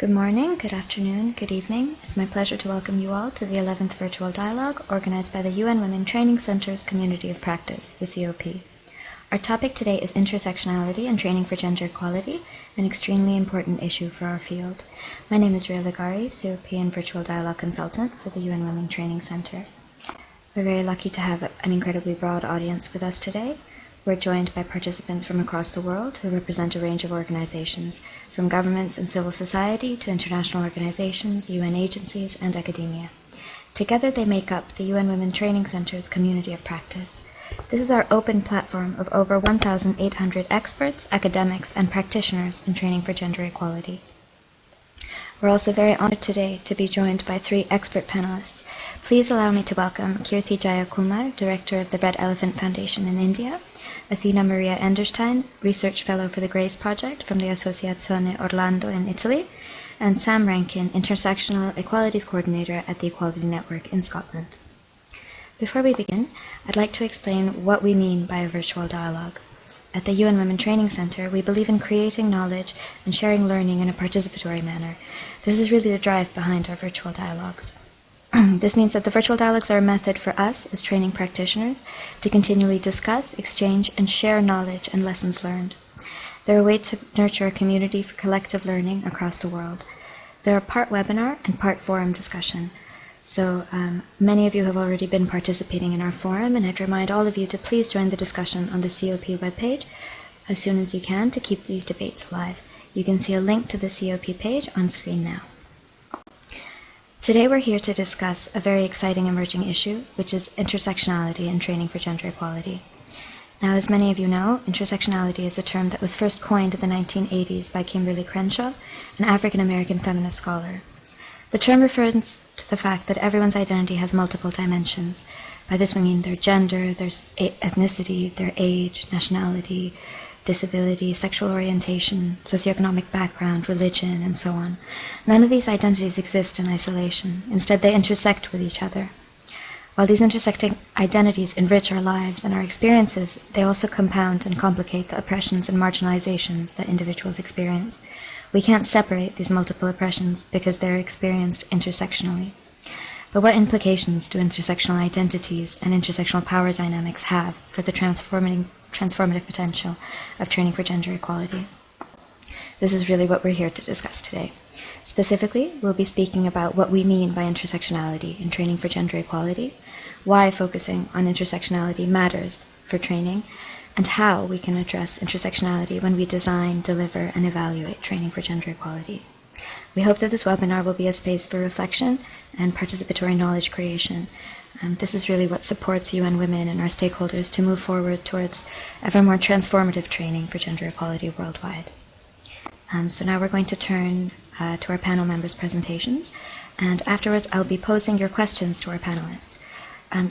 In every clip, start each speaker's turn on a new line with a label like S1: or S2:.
S1: Good morning, good afternoon, good evening. It's my pleasure to welcome you all to the 11th Virtual Dialogue organized by the UN Women Training Center's Community of Practice, the COP. Our topic today is intersectionality and training for gender equality, an extremely important issue for our field. My name is Ria Ligari, COP and Virtual Dialogue Consultant for the UN Women Training Center. We're very lucky to have an incredibly broad audience with us today. We're joined by participants from across the world who represent a range of organizations, from governments and civil society to international organizations, UN agencies, and academia. Together they make up the UN Women Training Center's Community of Practice. This is our open platform of over 1,800 experts, academics, and practitioners in training for gender equality. We're also very honored today to be joined by 3 expert panelists. Please allow me to welcome Kirthi Jayakumar, Director of the Red Elephant Foundation in India, Athena-Maria Enderstein, Research Fellow for the GRACE Project from the Associazione Orland in Italy, and Sam Rankin, Intersectional Equalities Coordinator at the Equality Network in Scotland. Before we begin, I'd like to explain what we mean by a virtual dialogue. At the UN Women Training Center, we believe in creating knowledge and sharing learning in a participatory manner. This is really the drive behind our virtual dialogues. This means that the virtual dialogues are a method for us, as training practitioners, to continually discuss, exchange, and share knowledge and lessons learned. They're a way to nurture a community for collective learning across the world. They're a part webinar and part forum discussion. So many of you have already been participating in our forum, and I'd remind all of you to please join the discussion on the COP webpage as soon as you can to keep these debates alive. You can see a link to the COP page on screen now. Today we're here to discuss a very exciting emerging issue, which is intersectionality and training for gender equality. Now, as many of you know, intersectionality is a term that was first coined in the 1980s by Kimberly Crenshaw, an African-American feminist scholar. The term refers to the fact that everyone's identity has multiple dimensions. By this we mean their gender, their ethnicity, their age, nationality, disability, sexual orientation, socioeconomic background, religion, and so on. None of these identities exist in isolation. Instead, they intersect with each other. While these intersecting identities enrich our lives and our experiences, they also compound and complicate the oppressions and marginalizations that individuals experience. We can't separate these multiple oppressions because they're experienced intersectionally. But what implications do intersectional identities and intersectional power dynamics have for the transformative potential of training for gender equality? This is really what we're here to discuss today. Specifically, we'll be speaking about what we mean by intersectionality in training for gender equality, why focusing on intersectionality matters for training, and how we can address intersectionality when we design, deliver, and evaluate training for gender equality. We hope that this webinar will be a space for reflection and participatory knowledge creation. This is really what supports UN Women and our stakeholders to move forward towards ever more transformative training for gender equality worldwide. So now we're going to turn to our panel members' presentations, and afterwards I'll be posing your questions to our panelists.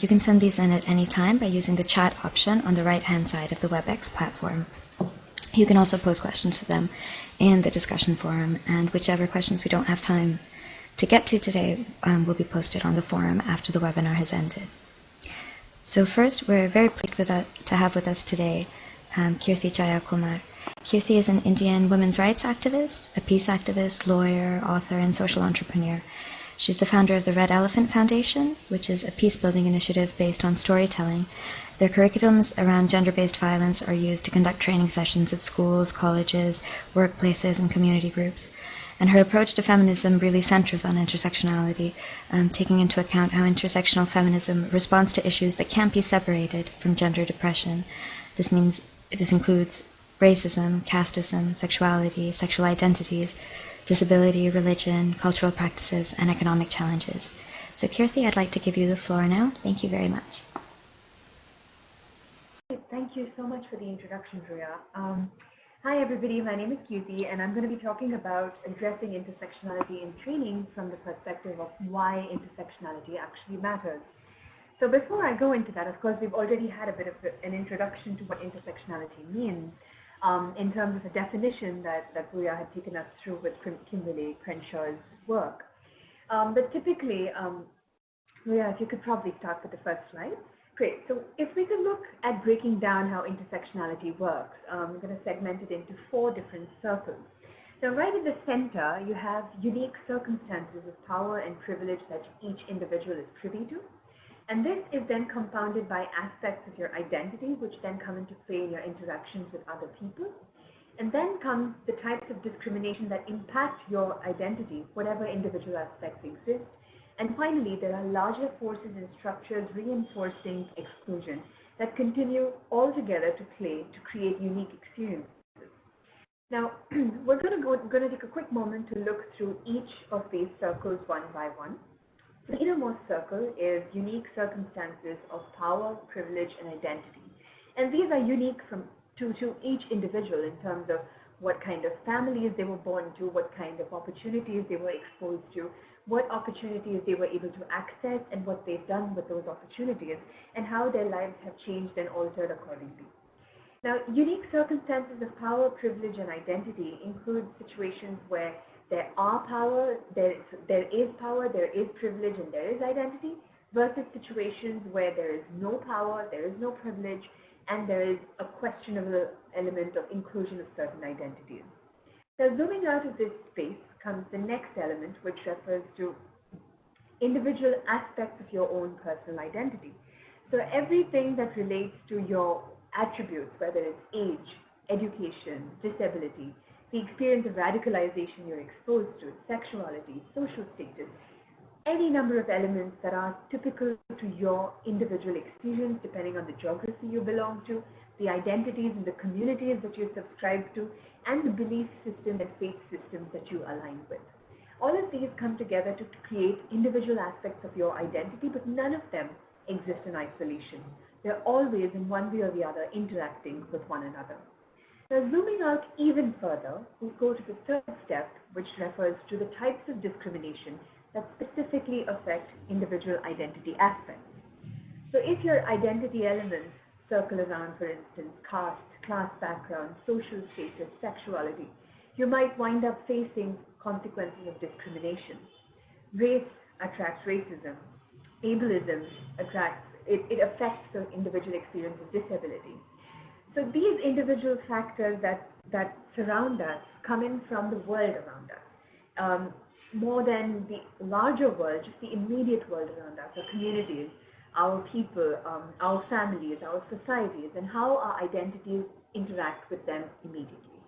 S1: You can send these in at any time by using the chat option on the right-hand side of the WebEx platform. You can also pose questions to them in the discussion forum, and whichever questions we don't have time to get to today will be posted on the forum after the webinar has ended. So first, we're very pleased to have with us today Kirthi Jayakumar. Kirthi is an Indian women's rights activist, a peace activist, lawyer, author, and social entrepreneur. She's the founder of the Red Elephant Foundation, which is a peace-building initiative based on storytelling. Their curriculums around gender-based violence are used to conduct training sessions at schools, colleges, workplaces, and community groups. And her approach to feminism really centers on intersectionality, taking into account how intersectional feminism responds to issues that can't be separated from gender depression. This includes racism, casteism, sexuality, sexual identities, disability, religion, cultural practices, and economic challenges. So Kirthi, I'd like to give you the floor now. Thank you very much.
S2: Thank you so much for the introduction, Ria. Hi everybody, my name is Kirthi, and I'm going to be talking about addressing intersectionality in training from the perspective of why intersectionality actually matters. So before I go into that, of course, we've already had a bit of an introduction to what intersectionality means in terms of a definition that Ria had taken us through with Kimberly Crenshaw's work. But typically, Ria, if you could probably start with the first slide. Great. So if we could look at breaking down how intersectionality works, I'm going to segment it into 4 different circles. Now, right in the center, you have unique circumstances of power and privilege that each individual is privy to. And this is then compounded by aspects of your identity, which then come into play in your interactions with other people. And then comes the types of discrimination that impact your identity, whatever individual aspects exist. And finally, there are larger forces and structures reinforcing exclusion that continue all together to play to create unique experiences. Now, we're going to take a quick moment to look through each of these circles one by one. The innermost circle is unique circumstances of power, privilege, and identity. And these are unique to each individual in terms of what kind of families they were born to, what kind of opportunities they were exposed to, what opportunities they were able to access, and what they've done with those opportunities, and how their lives have changed and altered accordingly. Now, unique circumstances of power, privilege, and identity include situations where there are power, there is privilege, and there is identity, versus situations where there is no power, there is no privilege, and there is a questionable element of inclusion of certain identities. Now, zooming out of this space comes the next element, which refers to individual aspects of your own personal identity. So everything that relates to your attributes, whether it's age, education, disability, the experience of radicalization you're exposed to, sexuality, social status, any number of elements that are typical to your individual experience depending on the geography you belong to, the identities and the communities that you subscribe to, and the belief system and faith systems that you align with. All of these come together to create individual aspects of your identity, but none of them exist in isolation. They're always, in one way or the other, interacting with one another. Now, zooming out even further, we go to the third step, which refers to the types of discrimination that specifically affect individual identity aspects. So if your identity elements circle around, for instance, caste, class background, social status, sexuality, you might wind up facing consequences of discrimination. Race attracts racism. Ableism affects the individual experience of disability. So these individual factors that surround us come in from the world around us. More than the larger world, just the immediate world around us, our communities, our people, our families, our societies, and how our identities interact with them immediately.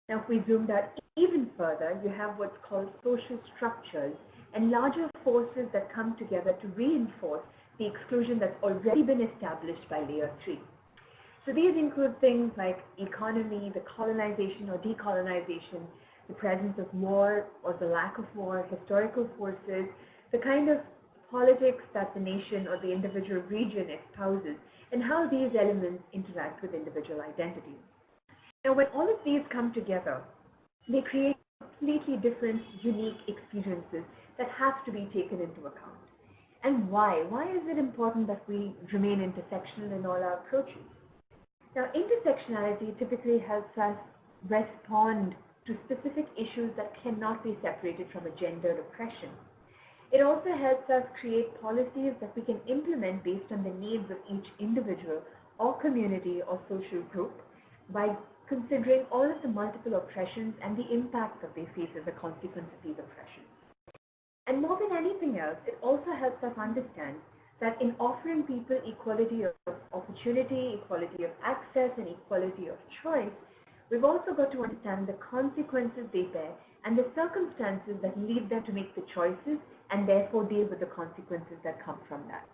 S2: Now, if we zoomed out even further, you have what's called social structures and larger forces that come together to reinforce the exclusion that's already been established by layer 3. So these include things like economy, the colonization or decolonization, the presence of war or the lack of war, historical forces, the kind of politics that the nation or the individual region espouses, and how these elements interact with individual identities. Now, when all of these come together, they create completely different, unique experiences that have to be taken into account. And why? Why is it important that we remain intersectional in all our approaches? Now, intersectionality typically helps us respond to specific issues that cannot be separated from a gendered oppression. It also helps us create policies that we can implement based on the needs of each individual or community or social group by considering all of the multiple oppressions and the impacts that they face as a consequence of these oppressions. And more than anything else, it also helps us understand that in offering people equality of opportunity, equality of access, and equality of choice, we've also got to understand the consequences they bear and the circumstances that lead them to make the choices and therefore deal with the consequences that come from that.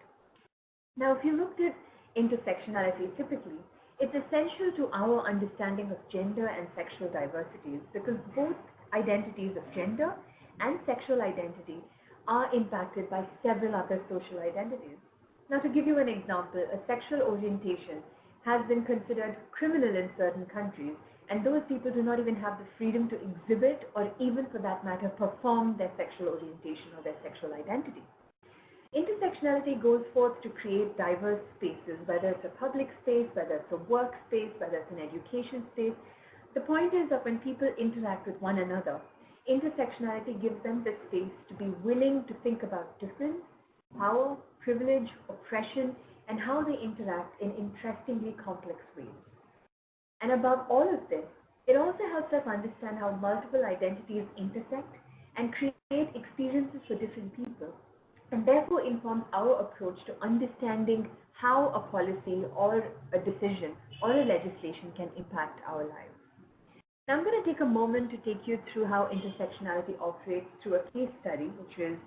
S2: Now, if you looked at intersectionality typically, it's essential to our understanding of gender and sexual diversities because both identities of gender and sexual identity are impacted by several other social identities. Now, to give you an example, a sexual orientation has been considered criminal in certain countries, and those people do not even have the freedom to exhibit or even, for that matter, perform their sexual orientation or their sexual identity. Intersectionality goes forth to create diverse spaces, whether it's a public space, whether it's a work space, whether it's an education space. The point is that when people interact with one another, intersectionality gives them the space to be willing to think about difference, power, privilege, oppression, and how they interact in interestingly complex ways. And above all of this, It also helps us understand how multiple identities intersect and create experiences for different people, and therefore informs our approach to understanding how a policy or a decision or a legislation can impact our lives. Now I'm going to take a moment to take you through how intersectionality operates through a case study, which is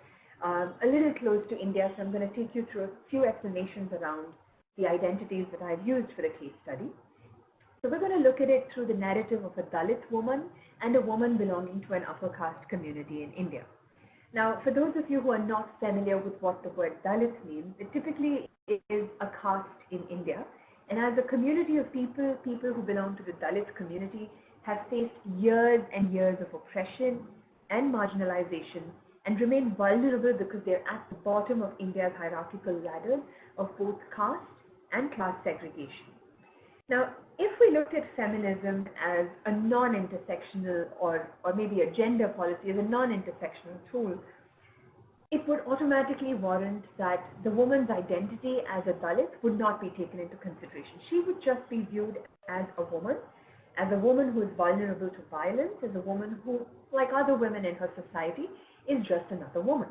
S2: a little close to India, so I'm going to take you through a few explanations around the identities that I've used for the case study. So we're going to look at it through the narrative of a Dalit woman and a woman belonging to an upper caste community in India. Now, for those of you who are not familiar with what the word Dalit means, it typically is a caste in India. And as a community of people who belong to the Dalit community have faced years and years of oppression and marginalization and remain vulnerable because they're at the bottom of India's hierarchical ladder of both caste and class segregation. Now, if we looked at feminism as a non-intersectional or maybe a gender policy as a non-intersectional tool, it would automatically warrant that the woman's identity as a Dalit would not be taken into consideration. She would just be viewed as a woman who is vulnerable to violence, as a woman who, like other women in her society, is just another woman.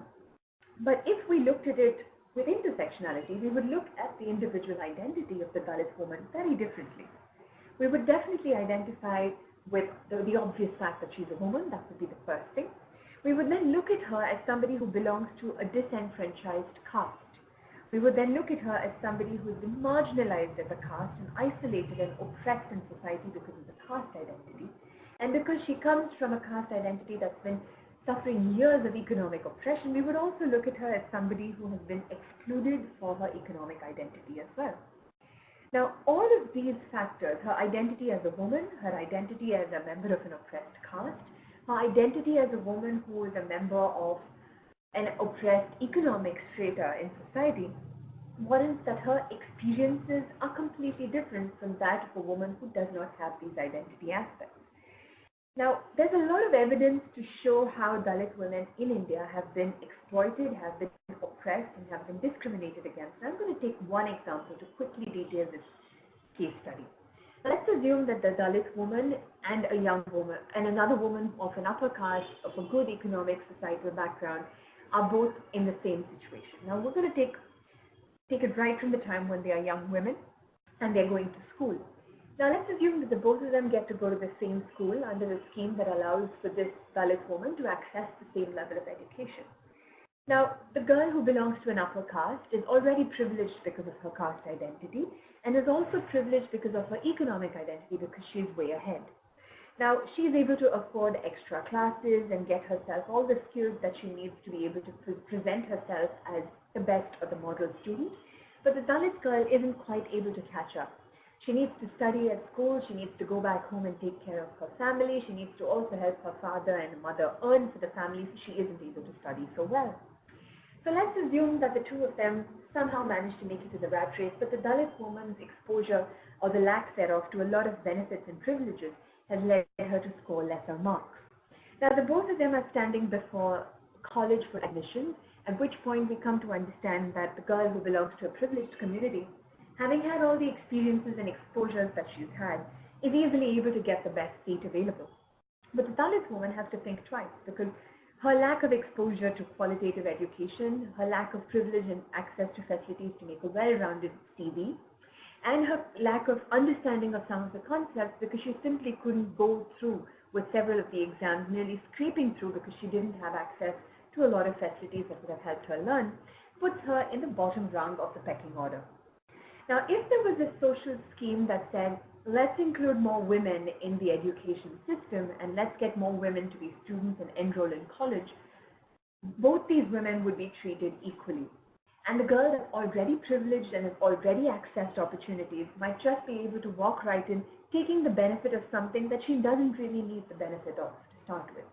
S2: But if we looked at it with intersectionality, we would look at the individual identity of the Dalit woman very differently. We would definitely identify with the obvious fact that she's a woman. That would be the first thing. We would then look at her as somebody who belongs to a disenfranchised caste. We would then look at her as somebody who has been marginalized as a caste and isolated and oppressed in society because of the caste identity. And because she comes from a caste identity that's been suffering years of economic oppression, we would also look at her as somebody who has been excluded for her economic identity as well. Now, all of these factors, her identity as a woman, her identity as a member of an oppressed caste, her identity as a woman who is a member of an oppressed economic strata in society, warrants that her experiences are completely different from that of a woman who does not have these identity aspects. Now, there's a lot of evidence to show how Dalit women in India have been exploited, have been oppressed, and have been discriminated against. And I'm going to take one example to quickly detail this case study. Now, let's assume that the Dalit woman and a young woman and another woman of an upper caste, of a good economic societal background, are both in the same situation. Now, we're going to take it right from the time when they are young women and they're going to school. Now, let's assume that the both of them get to go to the same school under a scheme that allows for this Dalit woman to access the same level of education. Now, the girl who belongs to an upper caste is already privileged because of her caste identity and is also privileged because of her economic identity because she's way ahead. Now, she's able to afford extra classes and get herself all the skills that she needs to be able to present herself as the best or the model student, but the Dalit girl isn't quite able to catch up. She needs to study at school, she needs to go back home and take care of her family, she needs to also help her father and mother earn for the family, so she isn't able to study so well. So let's assume that the two of them somehow manage to make it to the rat race, but the Dalit woman's exposure or the lack thereof to a lot of benefits and privileges has led her to score lesser marks. Now, the both of them are standing before college for admission, at which point we come to understand that the girl who belongs to a privileged community, having had all the experiences and exposures that she's had, is easily able to get the best seat available. But the Dalit woman has to think twice because her lack of exposure to qualitative education, her lack of privilege and access to facilities to make a well-rounded CV, and her lack of understanding of some of the concepts because she simply couldn't go through with several of the exams, merely scraping through because she didn't have access to a lot of facilities that would have helped her learn, puts her in the bottom rung of the pecking order. Now, if there was a social scheme that said, let's include more women in the education system and let's get more women to be students and enroll in college, both these women would be treated equally. And the girl that's already privileged and has already accessed opportunities might just be able to walk right in, taking the benefit of something that she doesn't really need the benefit of to start with.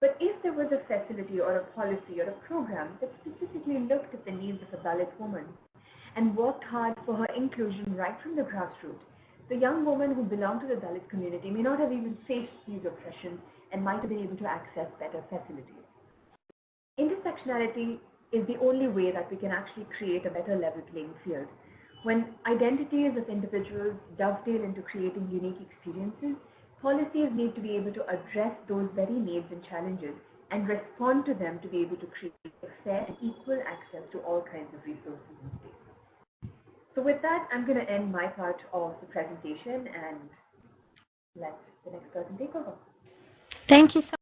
S2: But if there was a facility or a policy or a program that specifically looked at the needs of a Dalit woman and worked hard for her inclusion right from the grassroots, the young woman who belonged to the Dalit community may not have even faced these oppressions and might have been able to access better facilities. Intersectionality is the only way that we can actually create a better level playing field. When identities of individuals dovetail into creating unique experiences, Policies need to be able to address those very needs and challenges and respond to them to be able to create fair and equal access to all kinds of resources in space. So with that, I'm going to end my part of the presentation and let the next person take over.
S1: Thank you so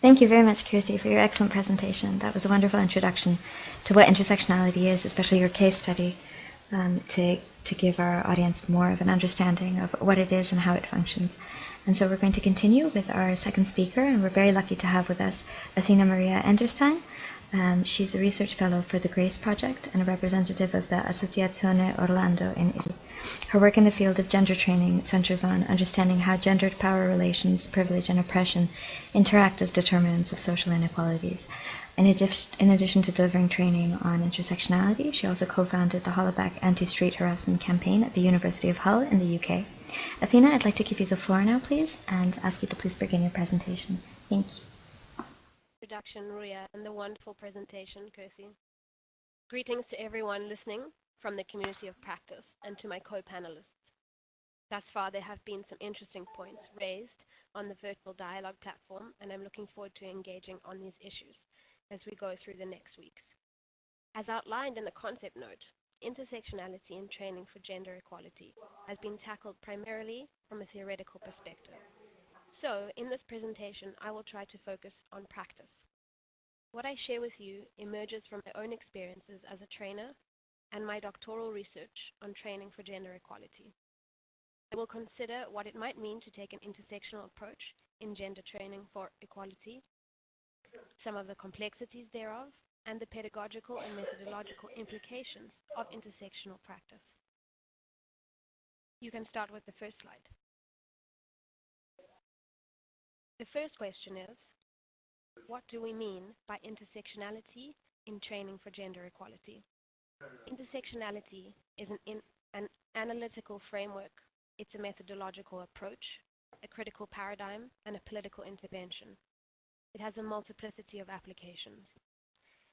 S1: Thank you very much, Kirthi, for your excellent presentation. That was a wonderful introduction to what intersectionality is, especially your case study, to give our audience more of an understanding of what it is and how it functions. And so we're going to continue with our second speaker, and we're very lucky to have with us Athena-Maria Enderstein. She's a research fellow for the GRACE project and a representative of the Associazione Orland in Italy. Her work in the field of gender training centers on understanding how gendered power relations, privilege, and oppression interact as determinants of social inequalities. In addition to delivering training on intersectionality, she also co-founded the Hollaback Anti-Street Harassment Campaign at the University of Hull in the UK. Athena, I'd like to give you the floor now, please, and ask you to please begin your presentation. Thank you.
S3: Introduction, Ria, and the wonderful presentation, Kirthi. Greetings to everyone listening from the community of practice and to my co-panelists. Thus far, there have been some interesting points raised on the virtual dialogue platform, and I'm looking forward to engaging on these issues as we go through the next weeks. As outlined in the concept note, intersectionality in training for gender equality has been tackled primarily from a theoretical perspective. So, in this presentation, I will try to focus on practice. What I share with you emerges from my own experiences as a trainer and my doctoral research on training for gender equality. I will consider what it might mean to take an intersectional approach in gender training for equality, some of the complexities thereof, and the pedagogical and methodological implications of intersectional practice. You can start with the first slide. The first question is, what do we mean by intersectionality in training for gender equality? Intersectionality is an analytical framework. It's a methodological approach, a critical paradigm, and a political intervention. It has a multiplicity of applications.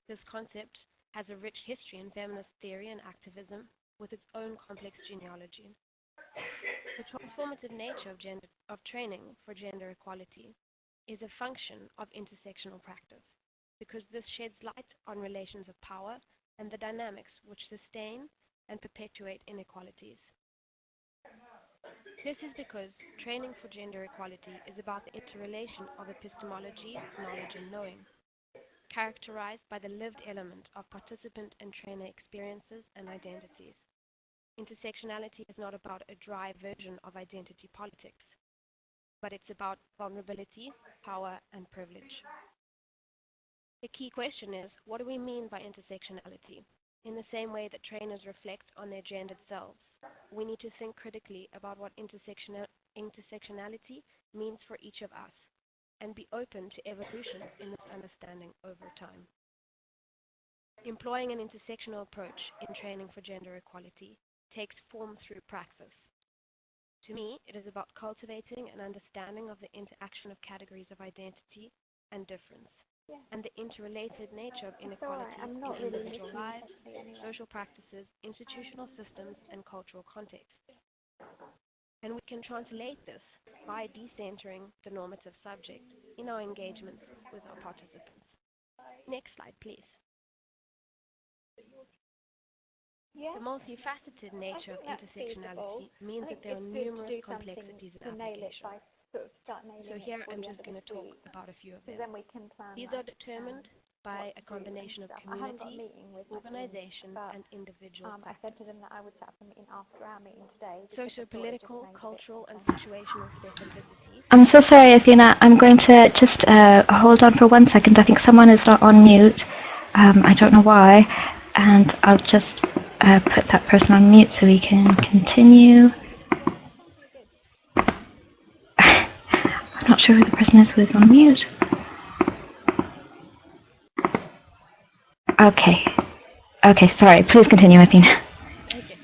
S3: This concept has a rich history in feminist theory and activism with its own complex genealogy. The transformative nature of training for gender equality is a function of intersectional practice because this sheds light on relations of power and the dynamics which sustain and perpetuate inequalities. This is because training for gender equality is about the interrelation of epistemology, knowledge, and knowing, characterized by the lived element of participant and trainer experiences and identities. Intersectionality is not about a dry version of identity politics, but it's about vulnerability, power, and privilege. The key question is, what do we mean by intersectionality? In the same way that trainers reflect on their gendered selves, we need to think critically about what intersectionality means for each of us and be open to evolution in this understanding over time. Employing an intersectional approach in training for gender equality takes form through praxis. To me, it is about cultivating an understanding of the interaction of categories of identity and difference, and the interrelated nature of inequalities in individual lives, social practices, institutional systems, and cultural contexts. And we can translate this by decentering the normative subject in our engagements with our participants. Next slide, please. The multifaceted nature of intersectionality means that there are numerous complexities in application. So here I'm just going to talk about a few of them. These are determined by a combination of community, organization, and individual factors. Socio-political, cultural, and situational specificities.
S1: I'm so sorry, Athena. I'm going to just hold on for 1 second. I think someone is not on mute. I don't know why. And I'll just put that person on mute so we can continue. I'm not sure who the person is who is on mute. Okay, sorry. Please continue, Athena.
S3: Okay.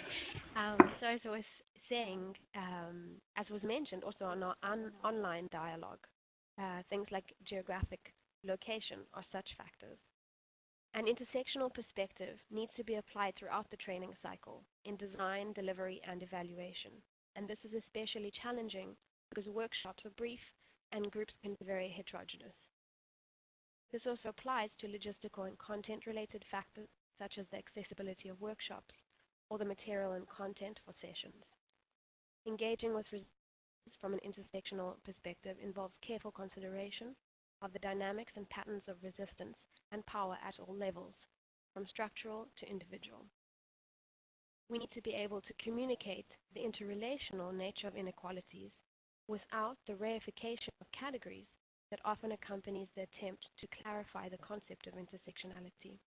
S3: So as I was saying, as was mentioned also on our online dialogue, things like geographic location are such factors. An intersectional perspective needs to be applied throughout the training cycle in design, delivery, and evaluation. and this is especially challenging because workshops are brief and groups can be very heterogeneous. This also applies to logistical and content-related factors such as the accessibility of workshops or the material and content for sessions. Engaging with resistance from an intersectional perspective involves careful consideration of the dynamics and patterns of resistance and power at all levels, from structural to individual. We need to be able to communicate the interrelational nature of inequalities without the reification of categories that often accompanies the attempt to clarify the concept of intersectionality.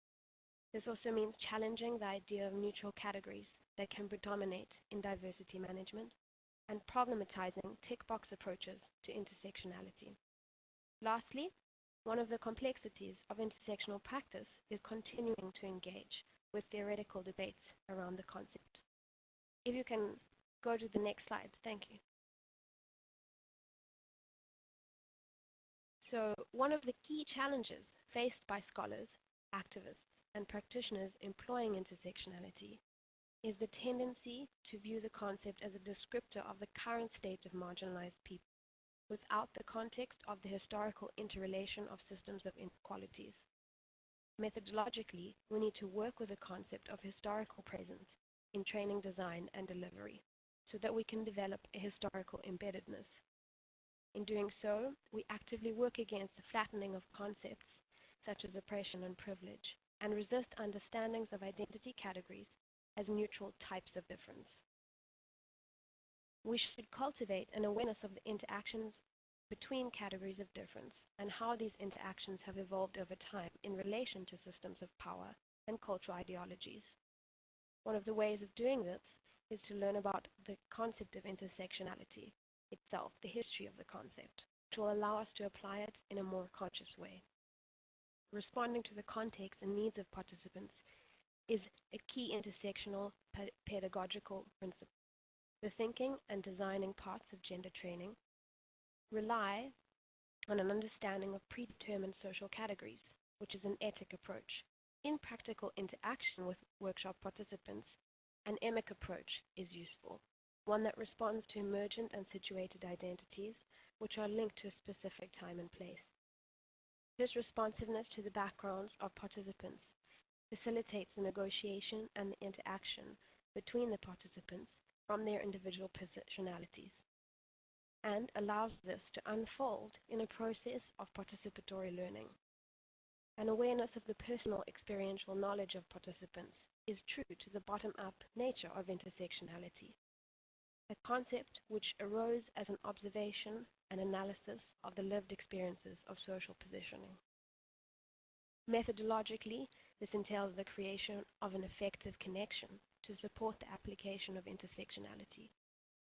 S3: This also means challenging the idea of neutral categories that can predominate in diversity management and problematizing tick box approaches to intersectionality. Lastly, one of the complexities of intersectional practice is continuing to engage with theoretical debates around the concept. If you can go to the next slide, thank you. So one of the key challenges faced by scholars, activists, and practitioners employing intersectionality is the tendency to view the concept as a descriptor of the current state of marginalized people without the context of the historical interrelation of systems of inequalities. Methodologically, we need to work with the concept of historical presence in training design and delivery so that we can develop a historical embeddedness. In doing so, we actively work against the flattening of concepts such as oppression and privilege and resist understandings of identity categories as neutral types of difference. We should cultivate an awareness of the interactions between categories of difference and how these interactions have evolved over time in relation to systems of power and cultural ideologies. One of the ways of doing this is to learn about the concept of intersectionality itself, the history of the concept, which will allow us to apply it in a more conscious way. Responding to the context and needs of participants is a key intersectional pedagogical principle. The thinking and designing parts of gender training rely on an understanding of predetermined social categories, which is an ethic approach. In practical interaction with workshop participants, an emic approach is useful, one that responds to emergent and situated identities, which are linked to a specific time and place. This responsiveness to the backgrounds of participants facilitates the negotiation and the interaction between the participants from their individual positionalities, and allows this to unfold in a process of participatory learning. An awareness of the personal experiential knowledge of participants is true to the bottom-up nature of intersectionality, a concept which arose as an observation and analysis of the lived experiences of social positioning. Methodologically, this entails the creation of an effective connection to support the application of intersectionality,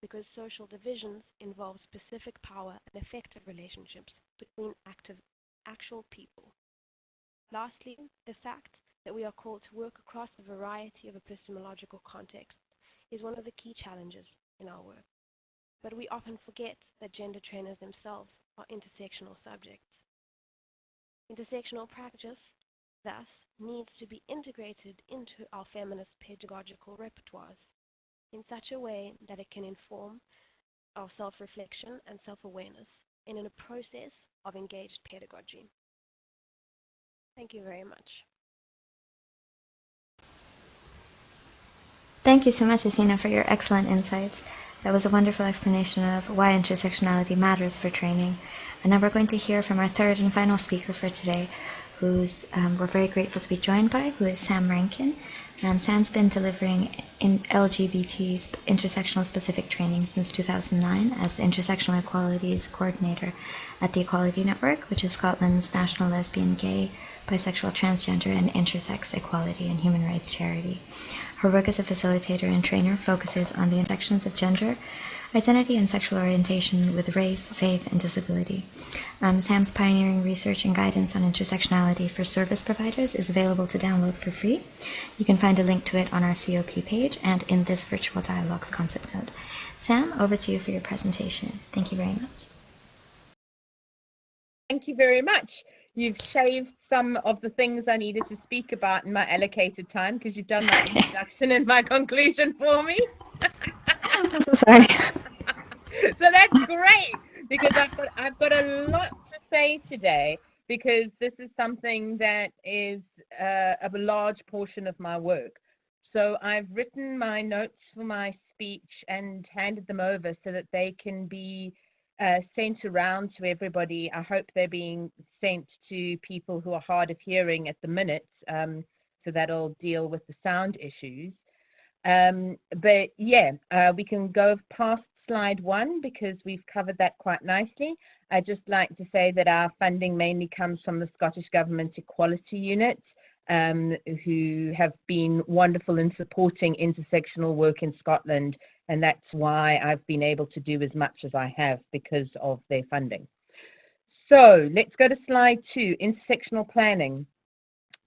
S3: because social divisions involve specific power and effective relationships between actual people. Lastly, the fact that we are called to work across a variety of epistemological contexts is one of the key challenges in our work. But we often forget that gender trainers themselves are intersectional subjects. Intersectional practice, thus, needs to be integrated into our feminist pedagogical repertoires in such a way that it can inform our self-reflection and self-awareness in a process of engaged pedagogy. Thank you very much.
S1: Thank you so much, Athena, for your excellent insights. That was a wonderful explanation of why intersectionality matters for training. And now we're going to hear from our third and final speaker for today, who's we're very grateful to be joined by, who is Sam Rankin. Sam's been delivering in LGBT intersectional specific training since 2009 as the Intersectional Equalities Coordinator at the Equality Network, which is Scotland's national lesbian, gay, bisexual, transgender, and intersex equality and human rights charity. Her work as a facilitator and trainer focuses on the intersections of gender, identity, and sexual orientation with race, faith, and disability. Sam's pioneering research and guidance on intersectionality for service providers is available to download for free. You can find a link to it on our COP page and in this Virtual Dialogues concept note. Sam, over to you for your presentation. Thank you very much.
S4: Thank you very much. You've shaved some of the things I needed to speak about in my allocated time because you've done my introduction and my conclusion for me.
S1: Sorry.
S4: So that's great, because I've got a lot to say today, because this is something that is a large portion of my work. So I've written my notes for my speech and handed them over so that they can be sent around to everybody. I hope they're being sent to people who are hard of hearing at the minute, so that'll deal with the sound issues. But yeah, we can go past slide 1 because we've covered that quite nicely. I'd just like to say that our funding mainly comes from the Scottish Government Equality Unit, who have been wonderful in supporting intersectional work in Scotland, and that's why I've been able to do as much as I have, because of their funding. So let's go to slide 2, intersectional planning.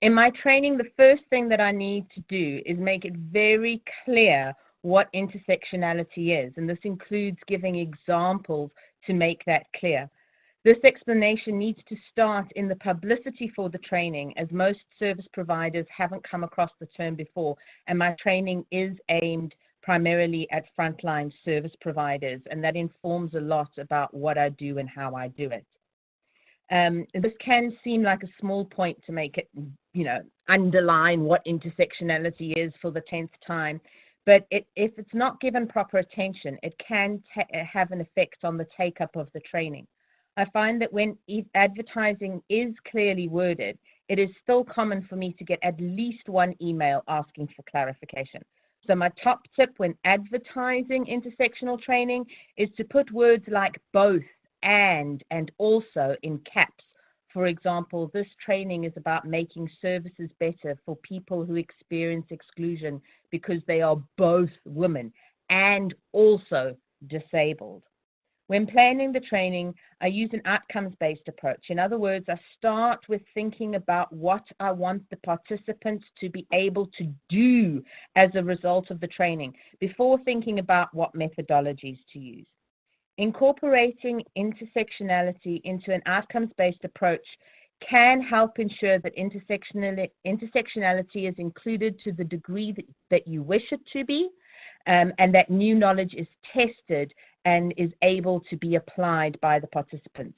S4: In my training, the first thing that I need to do is make it very clear what intersectionality is, and this includes giving examples to make that clear. This explanation needs to start in the publicity for the training, as most service providers haven't come across the term before, and my training is aimed primarily at frontline service providers, and that informs a lot about what I do and how I do it. This can seem like a small point to make it, underline what intersectionality is for the 10th time, but if it's not given proper attention, it can have an effect on the take-up of the training. I find that when advertising is clearly worded, it is still common for me to get at least one email asking for clarification. So my top tip when advertising intersectional training is to put words like both, and also in caps. For example, this training is about making services better for people who experience exclusion because they are both women and also disabled. When planning the training, I use an outcomes-based approach. In other words, I start with thinking about what I want the participants to be able to do as a result of the training before thinking about what methodologies to use. Incorporating intersectionality into an outcomes-based approach can help ensure that intersectionality is included to the degree that you wish it to be, and that new knowledge is tested and is able to be applied by the participants.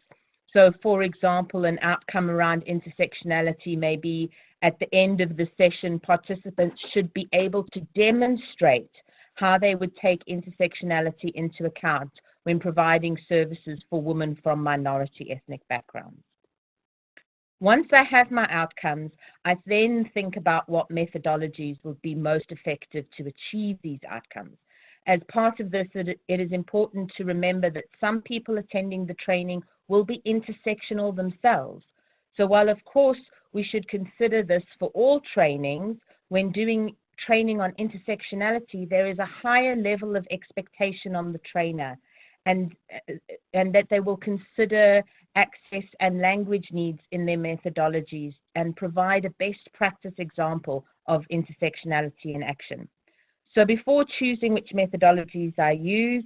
S4: So, for example, an outcome around intersectionality may be at the end of the session, participants should be able to demonstrate how they would take intersectionality into account when providing services for women from minority ethnic backgrounds. Once I have my outcomes, I then think about what methodologies would be most effective to achieve these outcomes. As part of this, it is important to remember that some people attending the training will be intersectional themselves. So while, of course, we should consider this for all trainings, when doing training on intersectionality, there is a higher level of expectation on the trainer, and that they will consider access and language needs in their methodologies and provide a best practice example of intersectionality in action. So before choosing which methodologies I use,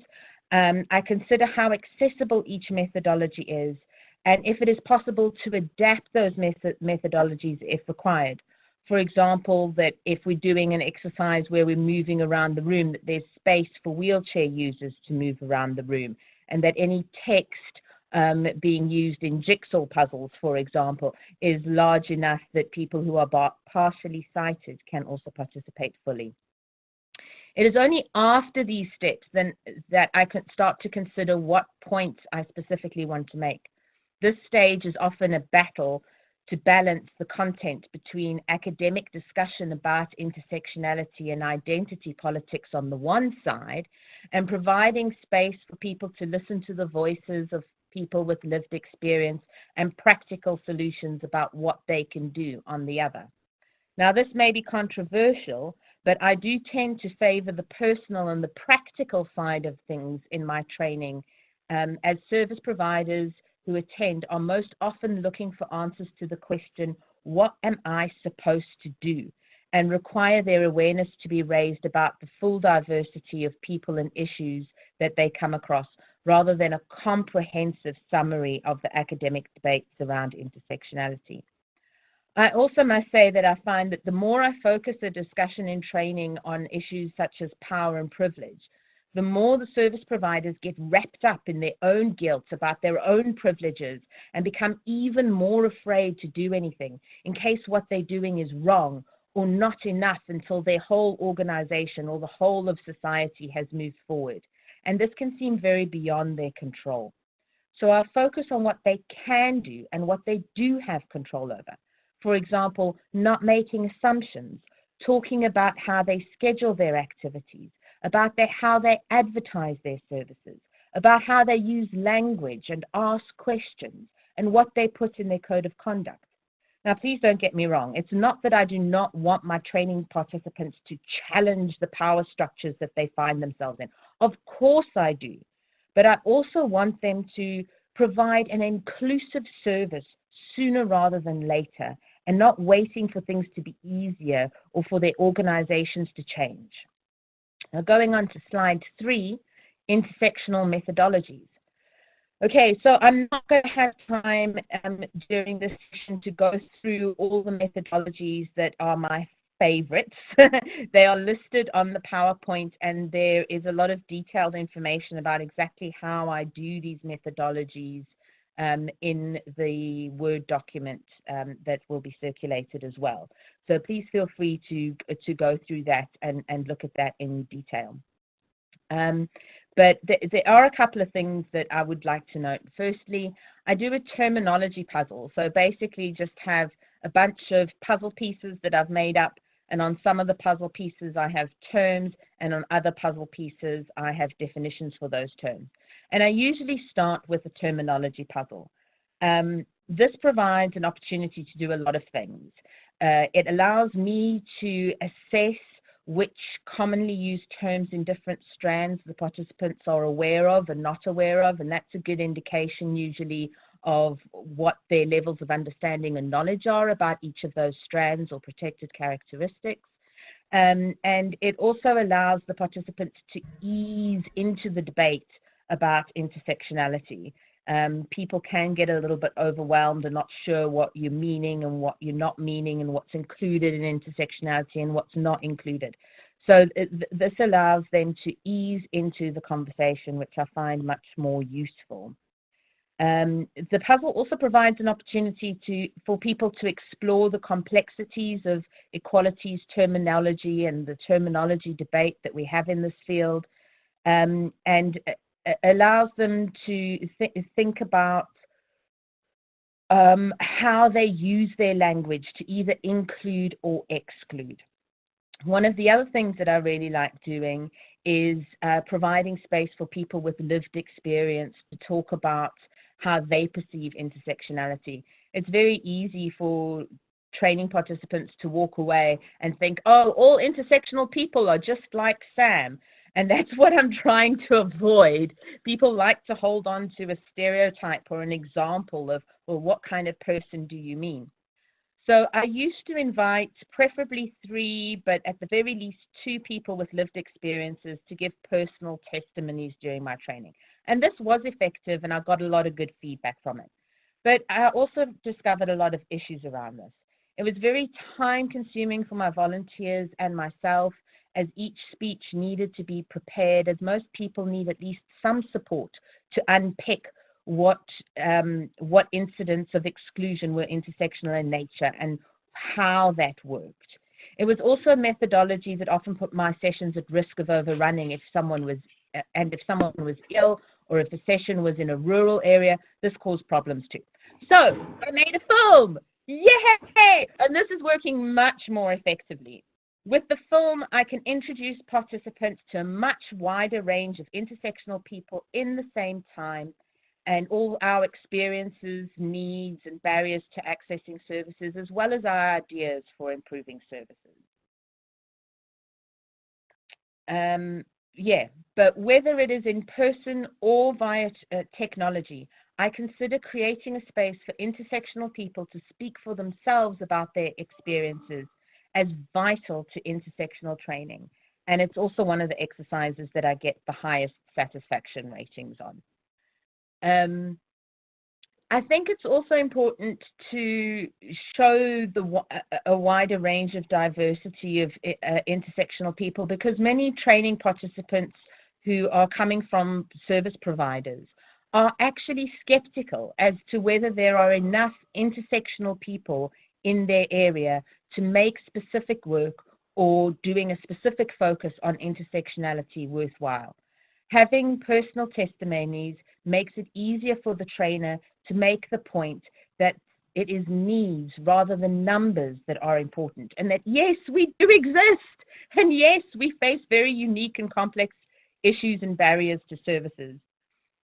S4: I consider how accessible each methodology is, and if it is possible to adapt those methodologies if required. For example, that if we're doing an exercise where we're moving around the room, that there's space for wheelchair users to move around the room, and that any text being used in jigsaw puzzles, for example, is large enough that people who are partially sighted can also participate fully. It is only after these steps then that I can start to consider what points I specifically want to make. This stage is often a battle to balance the content between academic discussion about intersectionality and identity politics on the one side, and providing space for people to listen to the voices of people with lived experience and practical solutions about what they can do on the other. Now, this may be controversial, but I do tend to favor the personal and the practical side of things in my training, as service providers who attend are most often looking for answers to the question, what am I supposed to do? And require their awareness to be raised about the full diversity of people and issues that they come across, rather than a comprehensive summary of the academic debates around intersectionality. I also must say that I find that the more I focus a discussion in training on issues such as power and privilege, the more the service providers get wrapped up in their own guilt about their own privileges and become even more afraid to do anything in case what they're doing is wrong or not enough until their whole organization or the whole of society has moved forward. And this can seem very beyond their control. So I'll focus on what they can do and what they do have control over. For example, not making assumptions, talking about how they schedule their activities, about how they advertise their services, about how they use language and ask questions, and what they put in their code of conduct. Now, please don't get me wrong. It's not that I do not want my training participants to challenge the power structures that they find themselves in. Of course I do. But I also want them to provide an inclusive service sooner rather than later, and not waiting for things to be easier or for their organizations to change. Now, going on to slide 3, intersectional methodologies. Okay, so I'm not going to have time during this session to go through all the methodologies that are my favorites. They are listed on the PowerPoint, and there is a lot of detailed information about exactly how I do these methodologies in the Word document that will be circulated as well. So please feel free to go through that and look at that in detail. But there are a couple of things that I would like to note. Firstly, I do a terminology puzzle. So basically just have a bunch of puzzle pieces that I've made up, and on some of the puzzle pieces I have terms, and on other puzzle pieces I have definitions for those terms. And I usually start with a terminology puzzle. This provides an opportunity to do a lot of things. It allows me to assess which commonly used terms in different strands the participants are aware of and not aware of, and that's a good indication usually of what their levels of understanding and knowledge are about each of those strands or protected characteristics. And it also allows the participants to ease into the debate about intersectionality. People can get a little bit overwhelmed and not sure what you're meaning and what you're not meaning and what's included in intersectionality and what's not included. So this allows them to ease into the conversation, which I find much more useful. The puzzle also provides an opportunity for people to explore the complexities of equalities terminology and the terminology debate that we have in this field, and allows them to think about how they use their language to either include or exclude. One of the other things that I really like doing is providing space for people with lived experience to talk about how they perceive intersectionality. It's very easy for training participants to walk away and think, oh, all intersectional people are just like Sam. And that's what I'm trying to avoid. People like to hold on to a stereotype or an example of, well, what kind of person do you mean? So I used to invite preferably 3, but at the very least 2 people with lived experiences to give personal testimonies during my training. And this was effective, and I got a lot of good feedback from it. But I also discovered a lot of issues around this. It was very time-consuming for my volunteers and myself, as each speech needed to be prepared, as most people need at least some support to unpick what incidents of exclusion were intersectional in nature and how that worked. It was also a methodology that often put my sessions at risk of overrunning if someone was ill, or if the session was in a rural area. This caused problems too. So I made a film. Yay! And this is working much more effectively. With the film, I can introduce participants to a much wider range of intersectional people in the same time, and all our experiences, needs, and barriers to accessing services, as well as our ideas for improving services. But whether it is in person or via technology, I consider creating a space for intersectional people to speak for themselves about their experiences as vital to intersectional training. And it's also one of the exercises that I get the highest satisfaction ratings on. I think it's also important to show a wider range of diversity of intersectional people, because many training participants who are coming from service providers are actually skeptical as to whether there are enough intersectional people in their area to make specific work or doing a specific focus on intersectionality worthwhile. Having personal testimonies makes it easier for the trainer to make the point that it is needs rather than numbers that are important, and that yes, we do exist, and yes, we face very unique and complex issues and barriers to services.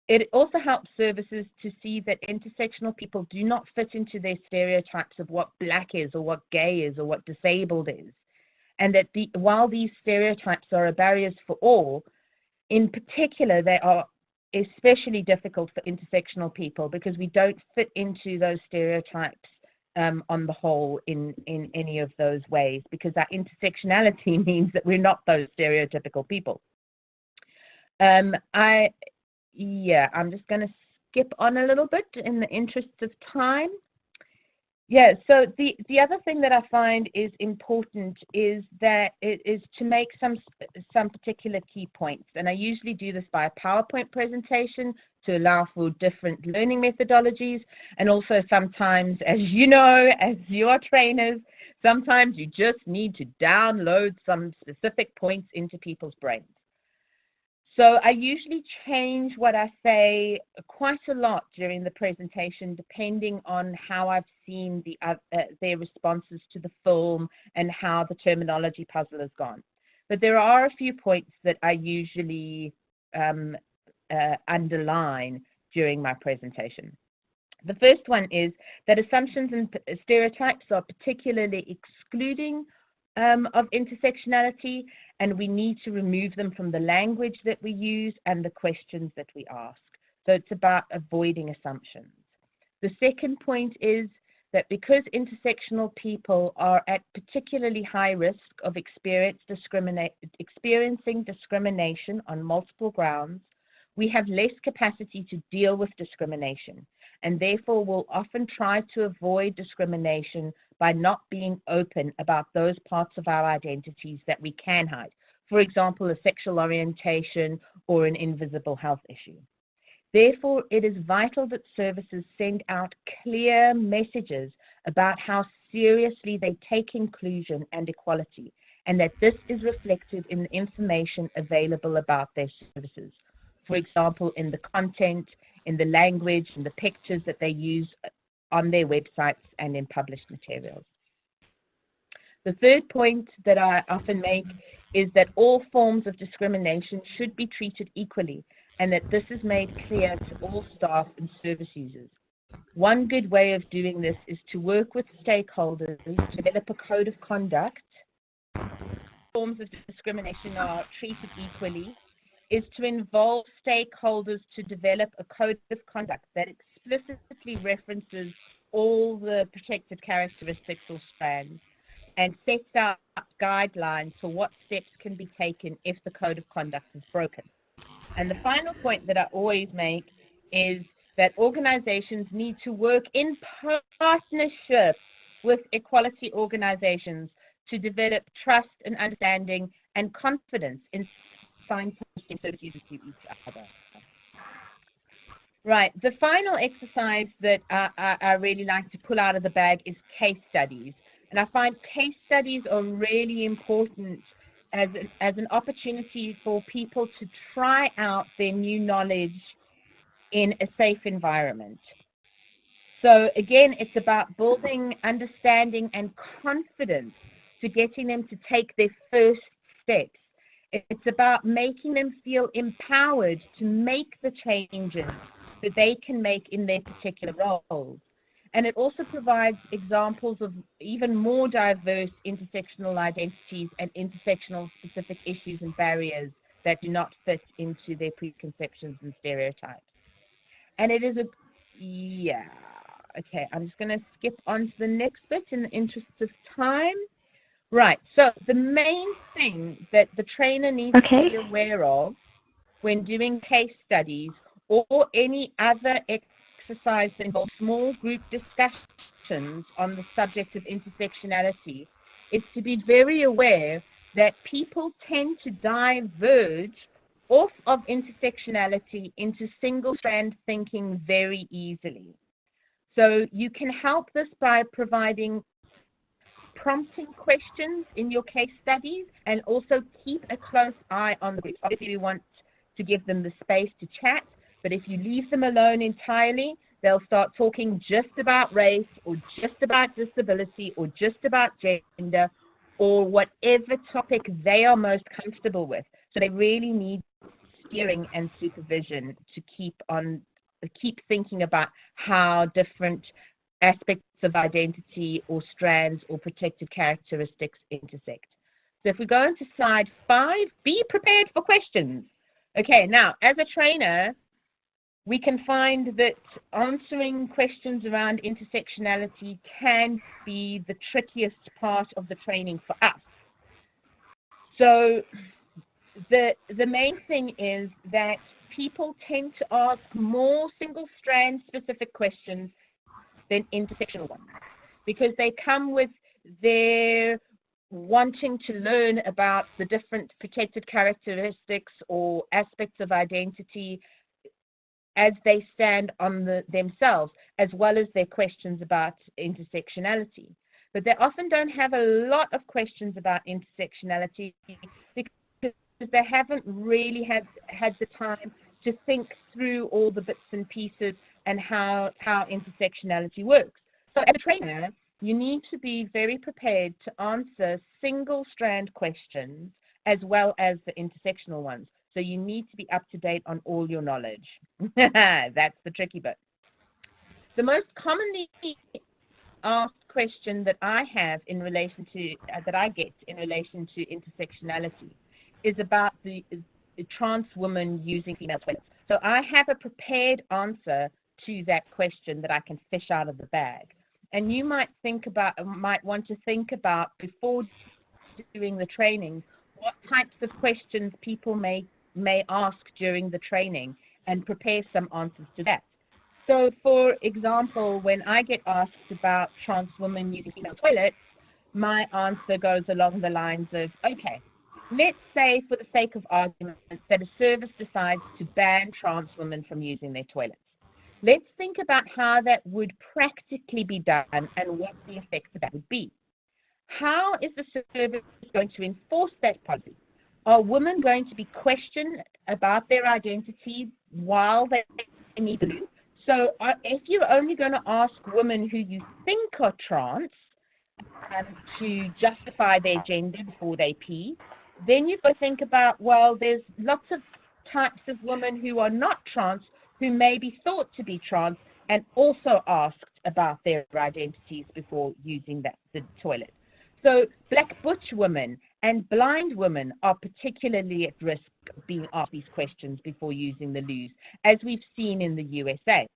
S4: It also helps services to see that intersectional people do not fit into their stereotypes of what Black is or what gay is or what disabled is, and that while these stereotypes are barriers for all, in particular, they are especially difficult for intersectional people because we don't fit into those stereotypes on the whole in any of those ways, because our intersectionality means that we're not those stereotypical people. I'm just going to skip on a little bit in the interest of time. Yeah, so the other thing that I find is important is that it is to make some particular key points. And I usually do this by a PowerPoint presentation to allow for different learning methodologies. And also sometimes, as you know, as your trainers, sometimes you just need to download some specific points into people's brains. So I usually change what I say quite a lot during the presentation, depending on how I've seen their responses to the film and how the terminology puzzle has gone. But there are a few points that I usually underline during my presentation. The first one is that assumptions and stereotypes are particularly excluding of intersectionality, and we need to remove them from the language that we use and the questions that we ask. So it's about avoiding assumptions. The second point is that because intersectional people are at particularly high risk of experiencing discrimination on multiple grounds, we have less capacity to deal with discrimination, and therefore will often try to avoid discrimination by not being open about those parts of our identities that we can hide. For example, a sexual orientation or an invisible health issue. Therefore, it is vital that services send out clear messages about how seriously they take inclusion and equality, and that this is reflected in the information available about their services. For example, in the content, in the language, in the pictures that they use on their websites and in published materials. The third point that I often make is that all forms of discrimination should be treated equally, and that this is made clear to all staff and service users. One good way of doing this is to work with stakeholders to develop a code of conduct. Forms of discrimination are treated equally, is to involve stakeholders to develop a code of conduct that explicitly references all the protected characteristics or strands and sets out guidelines for what steps can be taken if the code of conduct is broken. And the final point that I always make is that organizations need to work in partnership with equality organizations to develop trust and understanding and confidence in signposting services to each other. Right, the final exercise that I really like to pull out of the bag is case studies. And I find case studies are really important as an opportunity for people to try out their new knowledge in a safe environment. So again, it's about building understanding and confidence to getting them to take their first steps. It's about making them feel empowered to make the changes that they can make in their particular roles. And it also provides examples of even more diverse intersectional identities and intersectional specific issues and barriers that do not fit into their preconceptions and stereotypes. And it is okay, I'm just going to skip on to the next bit in the interest of time. Right, so the main thing that the trainer needs to be aware of when doing case studies or any other exercise that involves small group discussions on the subject of intersectionality is to be very aware that people tend to diverge off of intersectionality into single strand thinking very easily. So you can help this by providing prompting questions in your case studies, and also keep a close eye on the groups. Obviously, we want to give them the space to chat, but if you leave them alone entirely, they'll start talking just about race, or just about disability, or just about gender, or whatever topic they are most comfortable with. So they really need steering and supervision to keep thinking about how different aspects of identity or strands or protected characteristics intersect. So if we go into slide 5, be prepared for questions. Okay, now as a trainer, we can find that answering questions around intersectionality can be the trickiest part of the training for us. So the main thing is that people tend to ask more single strand specific questions than intersectional ones, because they come with their wanting to learn about the different protected characteristics or aspects of identity as they stand on themselves, as well as their questions about intersectionality. But they often don't have a lot of questions about intersectionality because they haven't really had the time to think through all the bits and pieces and how intersectionality works. So as a trainer, you need to be very prepared to answer single strand questions as well as the intersectional ones. So you need to be up to date on all your knowledge. That's the tricky bit. The most commonly asked question that I have in relation to, that I get in relation to intersectionality is about the trans woman using female toilets. So I have a prepared answer to that question that I can fish out of the bag. And you might want to think about before doing the training, what types of questions people may ask during the training, and prepare some answers to that. So for example, when I get asked about trans women using female toilets, my answer goes along the lines of, okay, let's say for the sake of argument that a service decides to ban trans women from using their toilets. Let's think about how that would practically be done and what the effects of that would be. How is the service going to enforce that policy? Are women going to be questioned about their identity while they need to do? So if you're only going to ask women who you think are trans to justify their gender before they pee, then you've got to think about, well, there's lots of types of women who are not trans who may be thought to be trans and also asked about their identities before using the toilet. So black butch women and blind women are particularly at risk of being asked these questions before using the loos, as we've seen in the USA.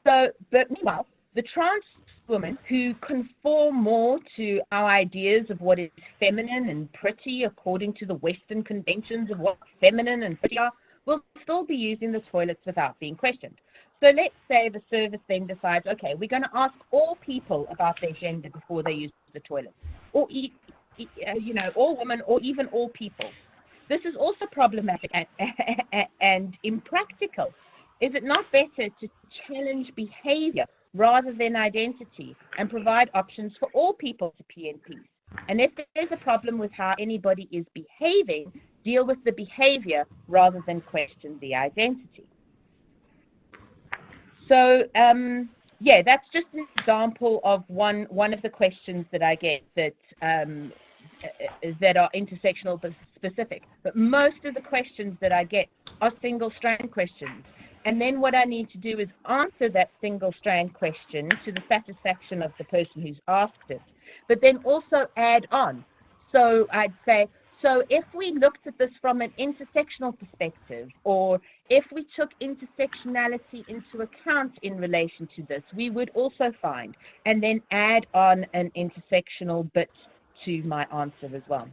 S4: So, but meanwhile, the trans women who conform more to our ideas of what is feminine and pretty according to the Western conventions of what feminine and pretty are, will still be using the toilets without being questioned. So let's say the service then decides, okay, we're going to ask all people about their gender before they use the toilet, or all women, or even all people. This is also problematic and impractical. Is it not better to challenge behavior rather than identity and provide options for all people to pee in peace? And if there's a problem with how anybody is behaving, deal with the behavior rather than question the identity. So, yeah, that's just an example of one of the questions that I get that are intersectional but specific. But most of the questions that I get are single strand questions. And then what I need to do is answer that single strand question to the satisfaction of the person who's asked it, but then also add on. So I'd say, so if we looked at this from an intersectional perspective, or if we took intersectionality into account in relation to this, we would also find, and then add on an intersectional bit to my answer as well.